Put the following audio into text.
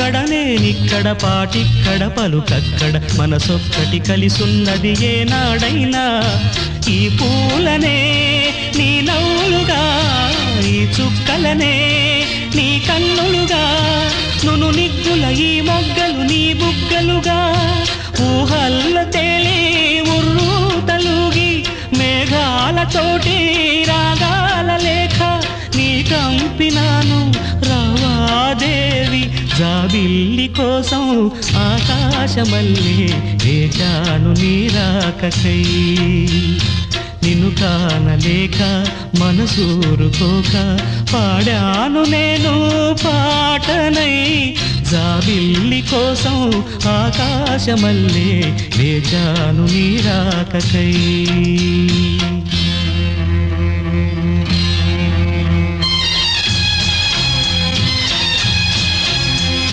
నువ్వక్కడ నేనిక్కడ పాటిక్కడ పలుకక్కడ మనసొక్కటి కలిసున్నది ఏనాడైనా ఈ పూలనే నీ నవ్వులుగా ఈ చుక్కలనే నీ కన్నులుగా నును నిగ్గుల ఈ మొగ్గలు నీ బుగ్గలుగా ఊహల్ల తేలి ఉర్రూ తలుగి మేఘాలతోటి రాగాల లేఖ నీ కంపినాను రావాదేవి జాబిల్లి కోసం ఆకాశమల్లే వేచాను నీ రాకకై నిన్ను కానలేక మనసూరుకోక పాడాను నేను పాటనై జాబిల్లి కోసం ఆకాశమల్లే వేచాను నీ రాకకై